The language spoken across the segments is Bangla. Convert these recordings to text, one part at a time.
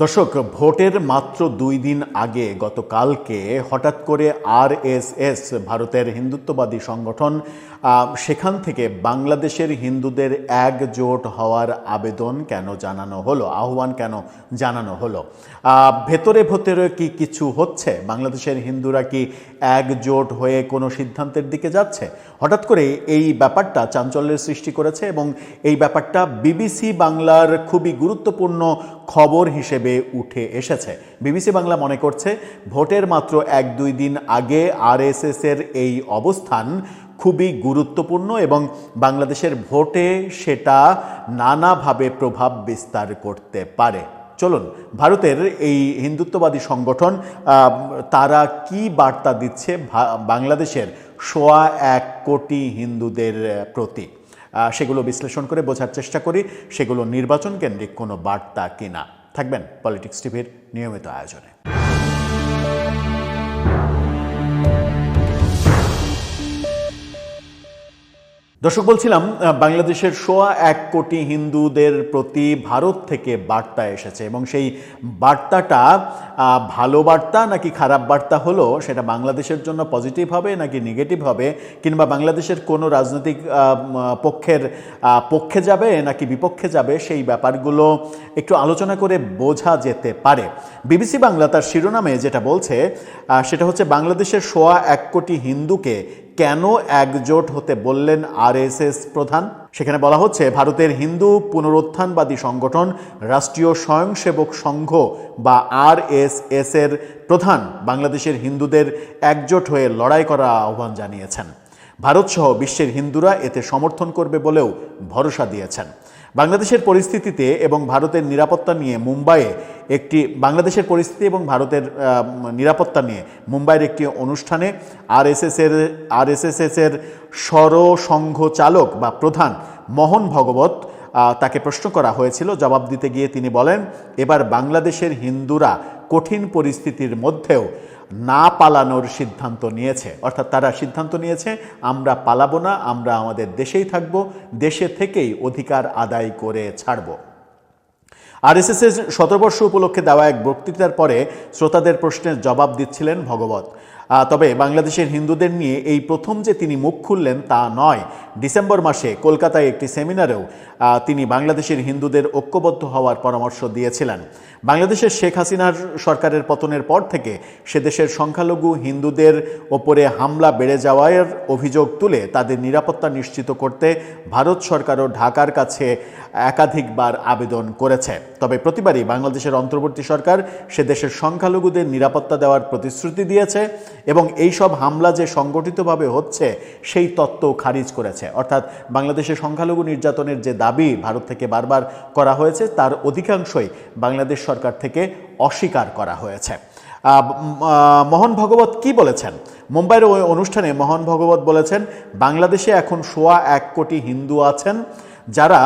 দর্শক, ভোটের মাত্র 2 দিন আগে গতকালকে হঠাৎ করে আরএসএস, ভারতের হিন্দুত্ববাদী সংগঠন, সেখান থেকে বাংলাদেশের হিন্দুদের একজোট হওয়ার আবেদন কেন জানানো হলো, আহ্বান কেন জানানো হলো? ভেতরে ভেতরে কি কিছু হচ্ছে? বাংলাদেশের হিন্দুরা কি একজোট হয়ে কোনো সিদ্ধান্তের দিকে যাচ্ছে? হঠাৎ করে এই ব্যাপারটা চাঞ্চল্যের সৃষ্টি করেছে এবং এই ব্যাপারটা বিবিসি বাংলার খুবই গুরুত্বপূর্ণ খবর হিসেবে উঠে এসেছে। বিবিসি বাংলা মনে করছে ভোটের মাত্র 1-2 দিন আগে আরএসএসের এই অবস্থান খুবই গুরুত্বপূর্ণ এবং বাংলাদেশের ভোটে সেটা নানাভাবে প্রভাব বিস্তার করতে পারে। চলুন, ভারতের এই হিন্দুত্ববাদী সংগঠন তারা কি বার্তা দিচ্ছে বাংলাদেশের 1.25 কোটি হিন্দুদের প্রতি, সেগুলো বিশ্লেষণ করে বোঝার চেষ্টা করি সেগুলো নির্বাচন কেন্দ্রিক কোনো বার্তা কিনা। থাকবেন পলিটিক্স টিভির নিয়মিত আয়োজনে। দর্শক, বলছিলাম বাংলাদেশের 1.25 কোটি হিন্দুদের প্রতি ভারত থেকে বার্তা এসেছে এবং সেই বার্তাটা ভালো বার্তা নাকি খারাপ বার্তা হলো সেটা বাংলাদেশের জন্য পজিটিভ হবে নাকি নেগেটিভ হবে, কিংবা বাংলাদেশের কোনো রাজনৈতিক পক্ষে যাবে নাকি বিপক্ষে যাবে, সেই ব্যাপারগুলো একটু আলোচনা করে বোঝা যেতে পারে। বিবিসি বাংলা তার শিরোনামে যেটা বলছে সেটা হচ্ছে বাংলাদেশের 1.25 কোটি হিন্দুকে কেন একজোট হতে বললেন আরএসএস প্রধান। সেখানে বলা হচ্ছে ভারতের হিন্দু পুনরুত্থানবাদী সংগঠন রাষ্ট্রীয় স্বয়ংসেবক সংঘ বা আরএসএস এর প্রধান বাংলাদেশের হিন্দুদের একজোট হয়ে লড়াই করার আহ্বান জানিয়েছেন। ভারতসহ বিশ্বের হিন্দুরা এতে সমর্থন করবে বলেও ভরসা দিয়েছেন। বাংলাদেশের পরিস্থিতিতে এবং ভারতের নিরাপত্তা নিয়ে মুম্বাইয়ের একটি অনুষ্ঠানে আরএসএস-এর সরসংঘ চালক বা প্রধান মোহন ভগবত তাকে প্রশ্ন করা হয়েছিল। জবাব দিতে গিয়ে তিনি বলেন, এবার বাংলাদেশের হিন্দুরা কঠিন পরিস্থিতির মধ্যেও না পালানোর সিদ্ধান্ত নিয়েছে। অর্থাৎ তারা সিদ্ধান্ত নিয়েছে আমরা পালাবো না, আমরা আমাদের দেশেই থাকব, দেশে থেকেই অধিকার আদায় করে ছাড়ব। আরএসএসের 17 বর্ষ উপলক্ষে দেওয়া এক বক্তৃতার পরে শ্রোতাদের প্রশ্নের জবাব দিচ্ছিলেন ভগবত। তবে বাংলাদেশের হিন্দুদের নিয়ে এই প্রথম যে তিনি মুখ খুললেন তা নয়। ডিসেম্বর মাসে কলকাতায় একটি সেমিনারেও তিনি বাংলাদেশের হিন্দুদের ঐক্যবদ্ধ হওয়ার পরামর্শ দিয়েছিলেন। বাংলাদেশের শেখ হাসিনার সরকারের পতনের পর থেকে সে দেশের সংখ্যালঘু হিন্দুদের ওপরে হামলা বেড়ে যাওয়ার অভিযোগ তুলে তাদের নিরাপত্তা নিশ্চিত করতে ভারত সরকারও ঢাকার কাছে একাধিকবার আবেদন করেছে। তবে প্রতিবারই বাংলাদেশের অন্তর্বর্তী সরকার সে দেশের সংখ্যালঘুদের নিরাপত্তা দেওয়ার প্রতিশ্রুতি দিয়েছে এবং এই সব হামলা যে সংগঠিতভাবে হচ্ছে সেই তত্ত্ব খারিজ করেছে। অর্থাৎ বাংলাদেশের সংখ্যালঘু নির্যাতনের যে দাবি ভারত থেকে বারবার করা হয়েছে তার অধিকাংশই বাংলাদেশ সরকার থেকে অস্বীকার করা হয়েছে। মোহন ভগবত কি বলেছেন? মুম্বাইয়ের ওই অনুষ্ঠানে মোহন ভগবত বলেছেন, বাংলাদেশে এখন 1.25 কোটি হিন্দু আছেন যারা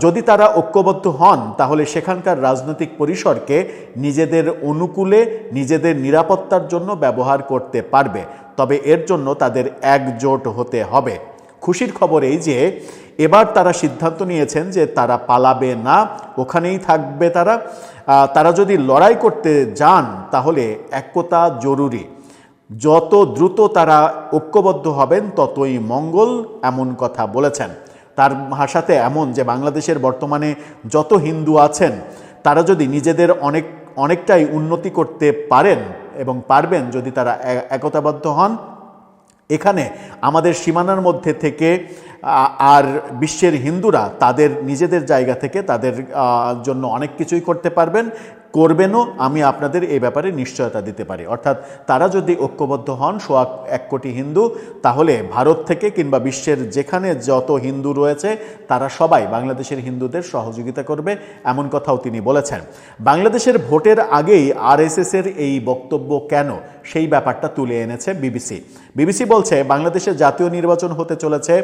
যদি তারা ঐক্যবদ্ধ হন তাহলে সেখানকার রাজনৈতিক পরিসরকে নিজেদের অনুকূলে নিজেদের নিরাপত্তার জন্য ব্যবহার করতে পারবে। তবে এর জন্য তাদের একজোট হতে হবে। খুশির খবর এই যে এবার তারা সিদ্ধান্ত নিয়েছেন যে তারা পালাবে না, ওখানেই থাকবে তারা যদি লড়াই করতে যান তাহলে একতা জরুরি। যত দ্রুত তারা ঐক্যবদ্ধ হবেন ততই মঙ্গল, এমন কথা বলেছেন। তার ভাষাতে এমন যে বাংলাদেশের বর্তমানে যত হিন্দু আছেন তারা যদি নিজেদের অনেকটাই উন্নতি করতে পারেন এবং পারবেন যদি তারা একতাবদ্ধ হন, এখানে আমাদের সীমানার মধ্যে থেকে আর বিশ্বের হিন্দুরা তাদের নিজেদের জায়গা থেকে তাদের জন্য অনেক কিছুই করবেনও। আমি আপনাদের এই ব্যাপারে নিশ্চয়তা দিতে পারি। অর্থাৎ তারা যদি ঐক্যবদ্ধ হন 1.25 কোটি হিন্দু, তাহলে ভারত থেকে কিংবা বিশ্বের যেখানে যত হিন্দু রয়েছে তারা সবাই বাংলাদেশের হিন্দুদের সহযোগিতা করবে, এমন কথাও তিনি বলেছেন। বাংলাদেশের ভোটের আগেই আরএসএসের এই বক্তব্য কেন, সেই ব্যাপারটা তুলে এনেছে বিবিসি বলছে বাংলাদেশের জাতীয় নির্বাচন হতে চলেছে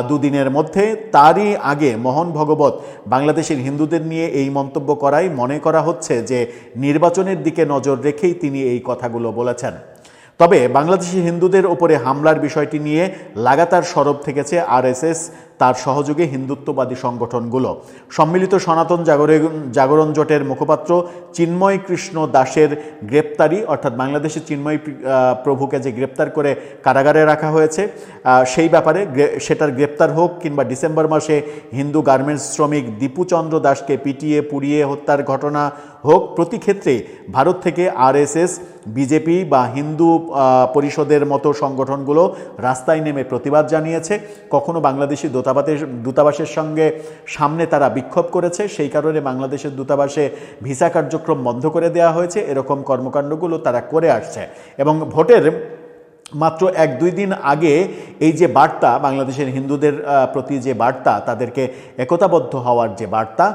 2 দিনের মধ্যে। তারই আগে মোহন ভগবত বাংলাদেশের হিন্দুদের নিয়ে এই মন্তব্য করাই মনে করা হচ্ছে যে নির্বাচনের দিকে নজর রেখেই তিনি এই কথাগুলো বলেছেন। তবে বাংলাদেশি হিন্দুদের ওপরে হামলার বিষয়টি নিয়ে লাগাতার সরব থেকেছে আরএসএস, তার সহযোগে হিন্দুত্ববাদী সংগঠনগুলো। সম্মিলিত সনাতন জাগরণ জোটের মুখপাত্র চিন্ময় কৃষ্ণ দাসের গ্রেপ্তারি, অর্থাৎ বাংলাদেশে চিন্ময় প্রভুকে যে গ্রেপ্তার করে কারাগারে রাখা হয়েছে সেই ব্যাপারে, সেটার গ্রেপ্তার হোক কিংবা ডিসেম্বর মাসে হিন্দু গার্মেন্টস শ্রমিক দীপুচন্দ্র দাসকে পিটিয়ে পুড়িয়ে হত্যার ঘটনা হোক, প্রতি ক্ষেত্রে ভারত থেকে আরএসএস, বিজেপি বা হিন্দু পরিষদের মতো সংগঠনগুলো রাস্তায় নেমে প্রতিবাদ জানিয়েছে। কখনো বাংলাদেশি দূতাবাসের সঙ্গে সামনে তারা বিক্ষোভ করেছে, সেই কারণে বাংলাদেশের দূতাবাসে ভিসা কার্যক্রম বন্ধ করে দেওয়া হয়েছে। এরকম কর্মকাণ্ডগুলো তারা করে আসছে এবং ভোটের মাত্র 1-2 দিন আগে এই যে বার্তা, বাংলাদেশের হিন্দুদের প্রতি যে বার্তা, তাদেরকে একতাবদ্ধ হওয়ার যে বার্তা,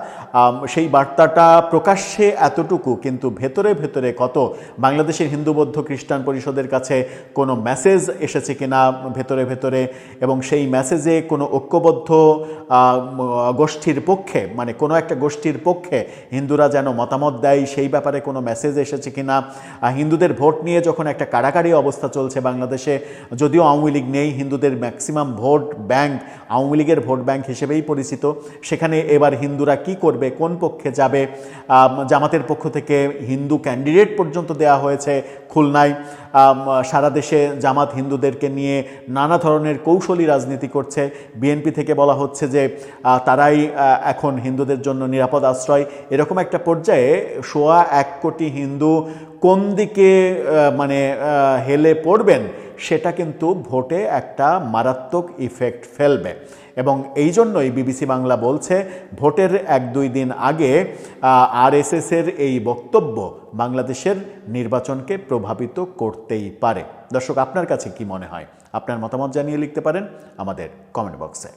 সেই বার্তাটা প্রকাশ্যে এতটুকু, কিন্তু ভেতরে ভেতরে কত বাংলাদেশের হিন্দু বৌদ্ধ খ্রিস্টান পরিষদের কাছে কোনো মেসেজ এসেছে কিনা ভেতরে ভেতরে, এবং সেই মেসেজে কোনো ঐক্যবদ্ধ গোষ্ঠীর পক্ষে, মানে কোনো একটা গোষ্ঠীর পক্ষে হিন্দুরা যেন মতামত দেয়, সেই ব্যাপারে কোনো মেসেজ এসেছে কিনা। হিন্দুদের ভোট নিয়ে যখন একটা কাড়াকাড়ি অবস্থা চলছে বাংলাদেশে, যদিও আওয়ামী লীগ নেই, হিন্দুদের ম্যাক্সিমাম ভোট ব্যাংক আওয়ামী লীগের ভোট ব্যাংক হিসেবেই পরিচিত, সেখানে এবার হিন্দুরা কি করবে, কোন পক্ষে যাবে। জামাতের পক্ষ থেকে হিন্দু ক্যান্ডিডেট পর্যন্ত দেওয়া হয়েছে খুলনায়। সারা দেশে জামাত হিন্দুদেরকে নিয়ে নানা ধরনের কৌশলী রাজনীতি করছে। বিএনপি থেকে বলা হচ্ছে যে তারাই এখন হিন্দুদের জন্য নিরাপদ আশ্রয়। এরকম একটা পর্যায়ে 1.25 কোটি হিন্দু কোন দিকে মানে হেলে পড়বেন, সেটা কিন্তু ভোটে একটা মারাত্মক ইফেক্ট ফেলবে। এবং এই জন্যই বিবিসি বাংলা বলছে ভোটের 1-2 দিন আগে আরএসএসের এই বক্তব্য বাংলাদেশের নির্বাচনকে প্রভাবিত করতেই পারে। দর্শক, আপনার কাছে কি মনে হয়? আপনার মতামত জানিয়ে লিখতে পারেন আমাদের কমেন্ট বক্সে।